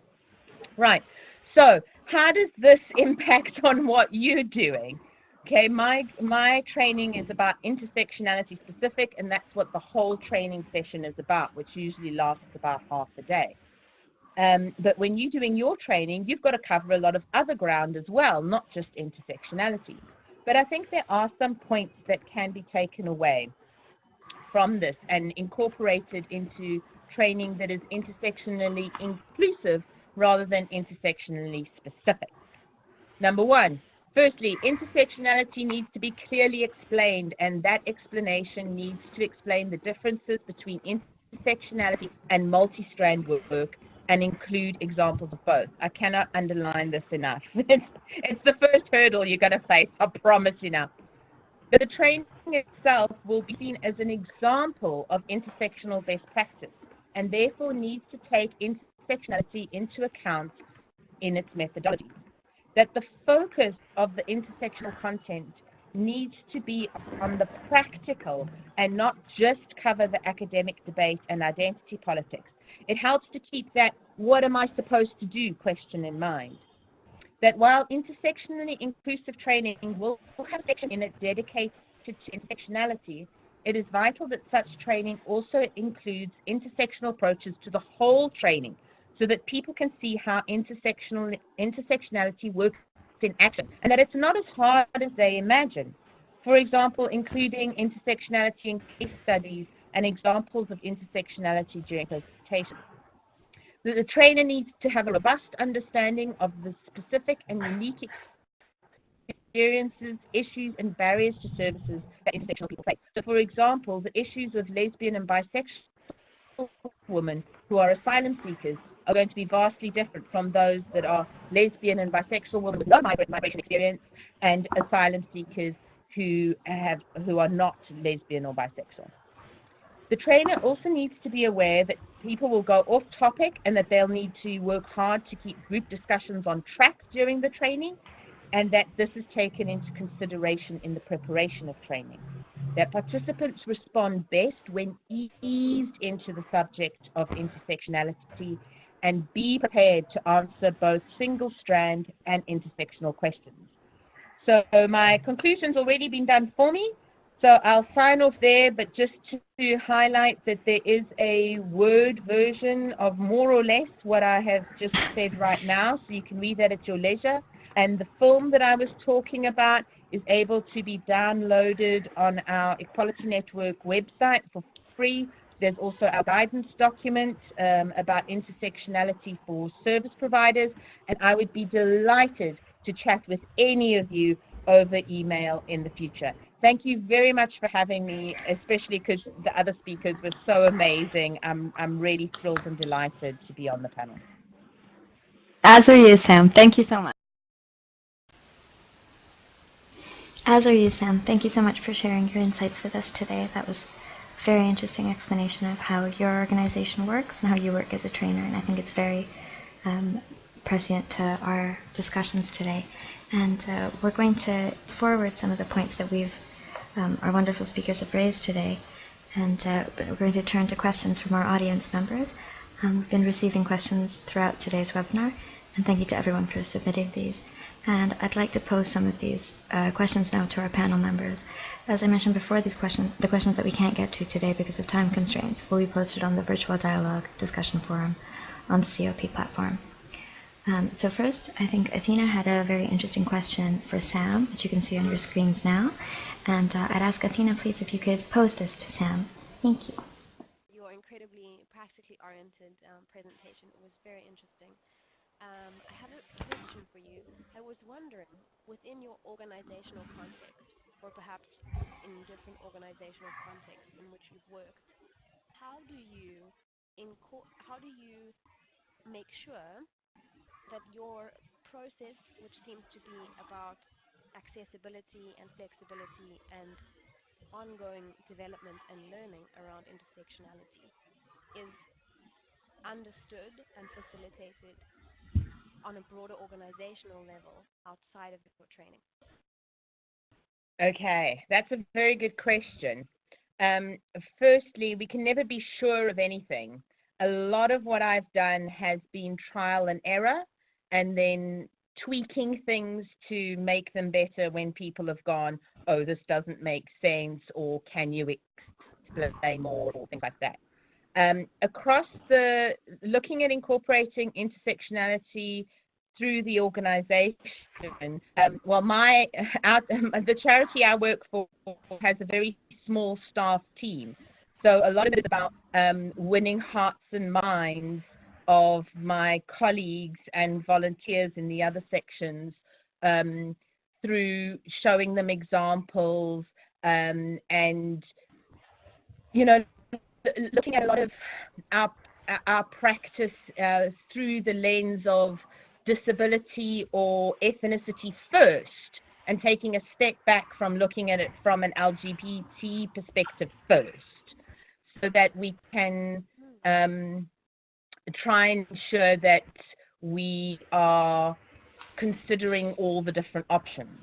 S4: Right, so how does this impact on what you're doing? Okay, my training is about intersectionality specific, and that's what the whole training session is about, which usually lasts about half a day. But when you're doing your training, you've got to cover a lot of other ground as well, not just intersectionality. But I think there are some points that can be taken away from this and incorporated into training that is intersectionally inclusive rather than intersectionally specific. Number one, firstly, intersectionality needs to be clearly explained, and that explanation needs to explain the differences between intersectionality and multi-strand work and include examples of both. I cannot underline this enough. It's the first hurdle you're going to face, I promise you now. But the training itself will be seen as an example of intersectional best practice and therefore needs to take intersectionality into account in its methodology. That the focus of the intersectional content needs to be on the practical and not just cover the academic debate and identity politics. It helps to keep that "what am I supposed to do" question in mind. That while intersectionally inclusive training will have a section in it dedicated to intersectionality, it is vital that such training also includes intersectional approaches to the whole training so that people can see how intersectionality works in action and that it's not as hard as they imagine. For example, including intersectionality in case studies and examples of intersectionality during presentations. The trainer needs to have a robust understanding of the specific and unique experiences, issues, and barriers to services that intersectional people face. So, for example, the issues of lesbian and bisexual women who are asylum seekers are going to be vastly different from those that are lesbian and bisexual women with no migration experience and asylum seekers who are not lesbian or bisexual. The trainer also needs to be aware that people will go off topic and that they'll need to work hard to keep group discussions on track during the training, and that this is taken into consideration in the preparation of training. That participants respond best when eased into the subject of intersectionality and be prepared to answer both single strand and intersectional questions. So my conclusion's already been done for me. So I'll sign off there, but just to highlight that there is a Word version of more or less what I have just said right now, so you can read that at your leisure. And the film that I was talking about is able to be downloaded on our Equality Network website for free. There's also our guidance document about intersectionality for service providers, and I would be delighted to chat with any of you over email in the future. Thank you very much for having me, especially because the other speakers were so amazing. I'm really thrilled and delighted to be on the panel.
S1: As are you, Sam. Thank you so much. As are you, Sam. Thank you so much for sharing your insights with us today. That was a very interesting explanation of how your organization works and how you work as a trainer, and I think it's very prescient to our discussions today. And we're going to forward some of the points that our wonderful speakers have raised today, and we're going to turn to questions from our audience members. We've been receiving questions throughout today's webinar, and thank you to everyone for submitting these. And I'd like to pose some of these questions now to our panel members. As I mentioned before, the questions that we can't get to today because of time constraints will be posted on the virtual dialogue discussion forum on the COP platform. So first, I think Athena had a very interesting question for Sam, which you can see on your screens now. And I'd ask Athena, please, if you could pose this to Sam. Thank you.
S3: Your incredibly practically oriented presentation was very interesting. I have a question for you. I was wondering, within your organizational context, or perhaps in different organizational contexts in which you've worked, how do you make sure that your process, which seems to be about accessibility and flexibility and ongoing development and learning around intersectionality, is understood and facilitated on a broader organizational level outside of your training?
S4: Okay, that's a very good question. Firstly, we can never be sure of anything. A lot of what I've done has been trial and error, and then tweaking things to make them better when people have gone, oh, this doesn't make sense, or can you explain more, or things like that. Across looking at incorporating intersectionality through the organization, the charity I work for has a very small staff team. So a lot of it is about winning hearts and minds of my colleagues and volunteers in the other sections through showing them examples and, looking at a lot of our practice through the lens of disability or ethnicity first, and taking a step back from looking at it from an LGBT perspective first, so that we can try and ensure that we are considering all the different options.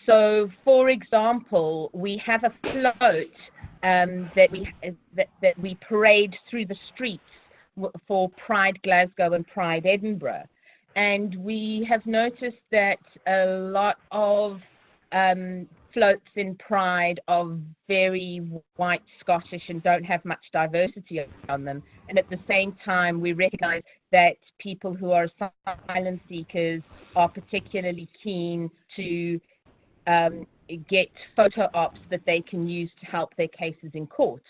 S4: So, for example, we have a float that we parade through the streets for Pride Glasgow and Pride Edinburgh. And we have noticed that a lot of floats in Pride are very white Scottish and don't have much diversity on them. And at the same time, we recognize that people who are asylum seekers are particularly keen to get photo ops that they can use to help their cases in court.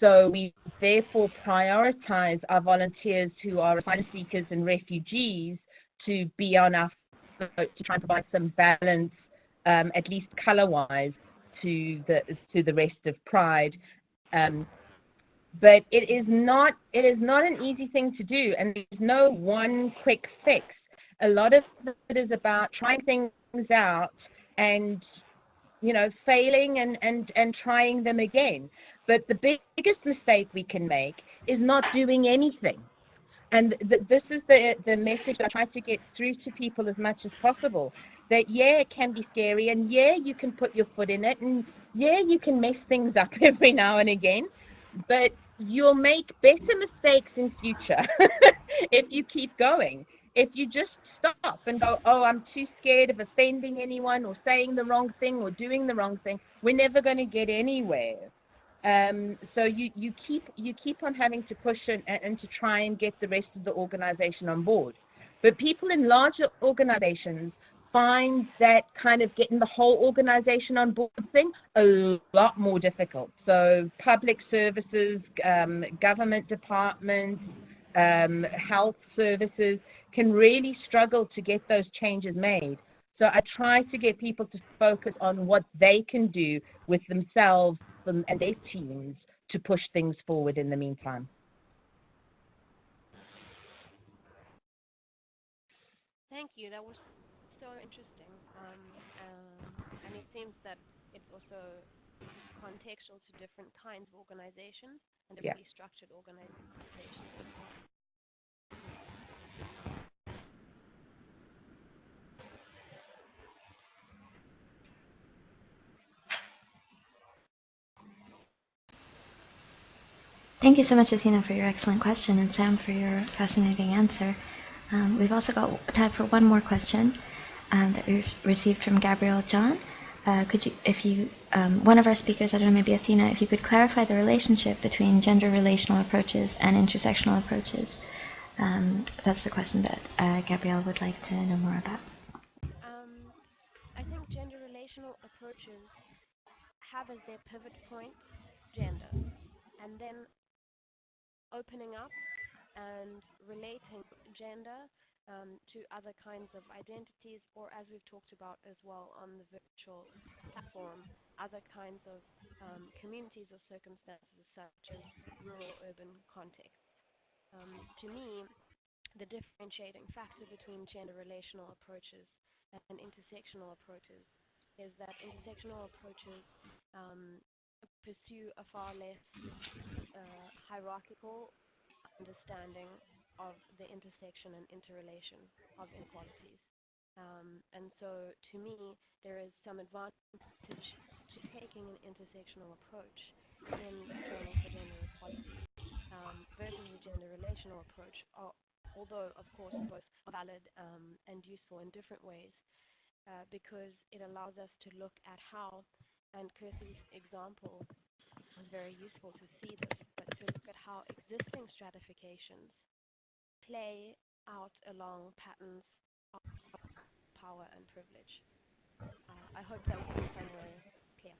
S4: So we therefore prioritize our volunteers who are asylum seekers and refugees to be on our float to try and provide some balance, at least color-wise, to the rest of Pride. But it is not an easy thing to do, and there's no one quick fix. A lot of it is about trying things out and failing and trying them again. But the biggest mistake we can make is not doing anything. And this is the message I try to get through to people as much as possible. That, yeah, it can be scary, and yeah, you can put your foot in it, and yeah, you can mess things up every now and again, but you'll make better mistakes in future if you keep going. If you just stop and go, oh, I'm too scared of offending anyone or saying the wrong thing or doing the wrong thing, we're never going to get anywhere. So you keep on having to push and to try and get the rest of the organization on board. But people in larger organizations find that kind of getting the whole organization on board thing a lot more difficult. So public services, government departments, health services can really struggle to get those changes made. So I try to get people to focus on what they can do with themselves and their teams to push things forward in the meantime.
S3: Thank you. That was so interesting. And it seems that it's also contextual to different kinds of organizations and differently structured organizations as well.
S1: Thank you so much, Athena, for your excellent question, and Sam for your fascinating answer. We've also got time for one more question that we've received from Gabrielle John. Could you, one of our speakers, I don't know, maybe Athena, if you could clarify the relationship between gender relational approaches and intersectional approaches. That's the question that Gabrielle would like to know more about.
S3: I think gender relational approaches have as their pivot point gender, and then opening up and relating gender to other kinds of identities, or as we've talked about as well on the virtual platform, other kinds of communities or circumstances such as rural-urban contexts. To me, the differentiating factor between gender relational approaches and intersectional approaches is that intersectional approaches pursue a far less hierarchical understanding of the intersection and interrelation of inequalities. And so, to me, there is some advantage to taking an intersectional approach in training for gender equality versus a gender relational approach, although, of course, both are valid and useful in different ways, because it allows us to look at how, and Kirthi's example was very useful to see this, but to look at how existing stratifications play out along patterns of power and privilege. I hope that was in some way clear.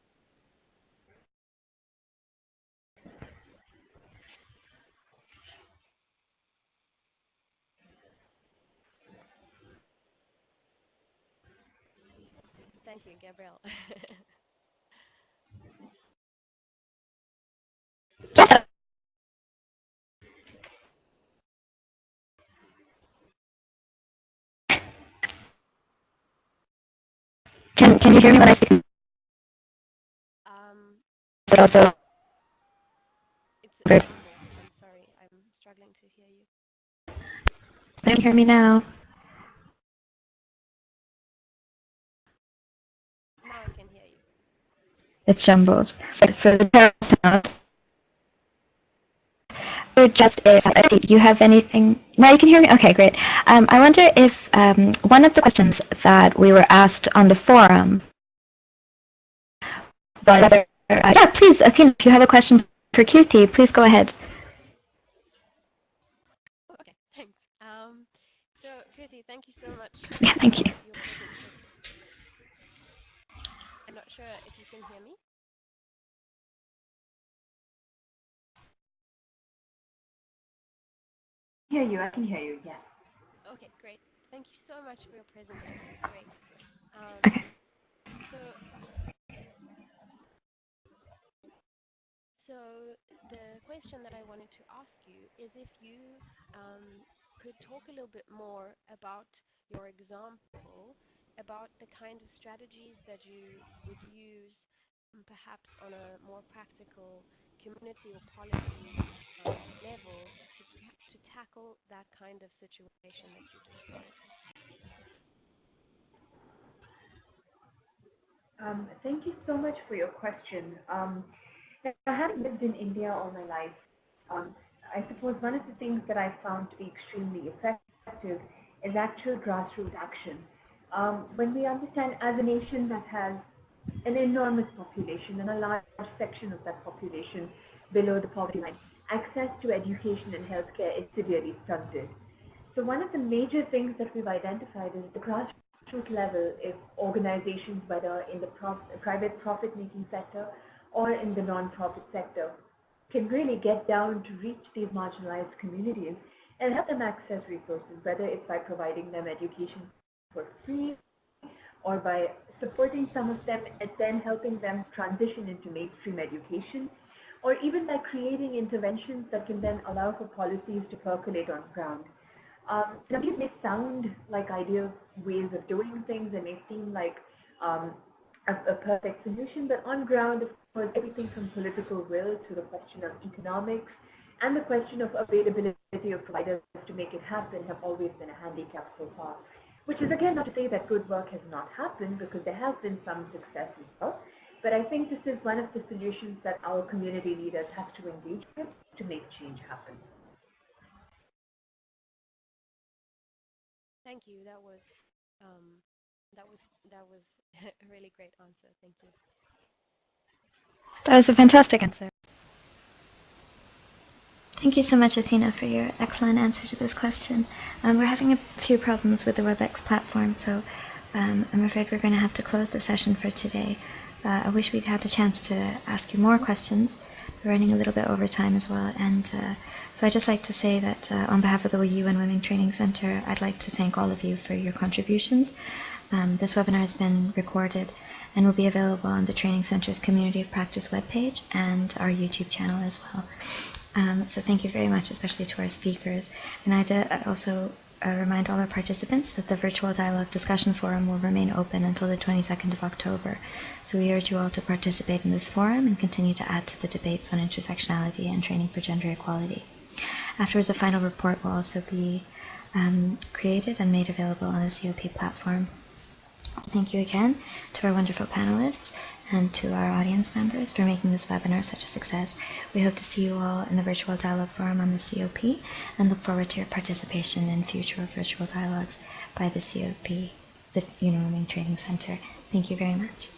S3: Thank you, Gabrielle.
S1: Can you hear me when I speak? But also,
S3: It's jumbled. I'm sorry. I'm struggling to hear you.
S1: can you hear me now?
S3: Now I can hear you.
S1: It's jumbled. So just if you have anything, now you can hear me? Okay, great. I wonder if one of the questions that we were asked on the forum was whether, yeah, please, Athena, if you have a question for Kirthi, please go ahead.
S3: Okay, thanks. So, Kirthi, thank you so much.
S1: Yeah, thank you.
S3: Your presentation. I'm not sure if you can hear me.
S2: I can hear you, yes.
S3: Okay, great. Thank you so much for your presentation. Great.
S1: Okay.
S3: So the question that I wanted to ask you is if you could talk a little bit more about your example, about the kind of strategies that you would use perhaps on a more practical community or policy level to tackle that kind of situation that you described.
S2: Thank you so much for your question. I haven't lived in India all my life. I suppose one of the things that I found to be extremely effective is actual grassroots action. When we understand as a nation that has an enormous population and a large section of that population below the poverty line, access to education and healthcare is severely stunted. So one of the major things that we've identified is the grassroots level, if organizations, whether in the private profit-making sector or in the non-profit sector, can really get down to reach these marginalized communities and help them access resources, whether it's by providing them education for free or by supporting some of them and then helping them transition into mainstream education, or even by creating interventions that can then allow for policies to percolate on ground. Now, these may sound like ideal ways of doing things and may seem like a perfect solution, but on ground, of course, everything from political will to the question of economics and the question of availability of providers to make it happen have always been a handicap so far. Which is again not to say that good work has not happened, because there has been some success as well. But I think this is one of the solutions that our community leaders have to engage with to make change happen.
S3: Thank you. That was a really great answer. Thank you.
S1: That was a fantastic answer. Thank you so much, Athena, for your excellent answer to this question. We're having a few problems with the WebEx platform, so I'm afraid we're going to have to close the session for today. I wish we'd had a chance to ask you more questions. We're running a little bit over time as well, and so I'd just like to say that on behalf of the UN Women Training Center, I'd like to thank all of you for your contributions. This webinar has been recorded and will be available on the Training Center's Community of Practice webpage and our YouTube channel as well. So thank you very much, especially to our speakers. And I'd also remind all our participants that the Virtual Dialogue Discussion Forum will remain open until the 22nd of October. So we urge you all to participate in this forum and continue to add to the debates on intersectionality and training for gender equality. Afterwards, a final report will also be created and made available on the COP platform. Thank you again to our wonderful panelists and to our audience members for making this webinar such a success. We hope to see you all in the Virtual Dialogue Forum on the COP and look forward to your participation in future virtual dialogues by the COP, the UN Women Training Center. Thank you very much.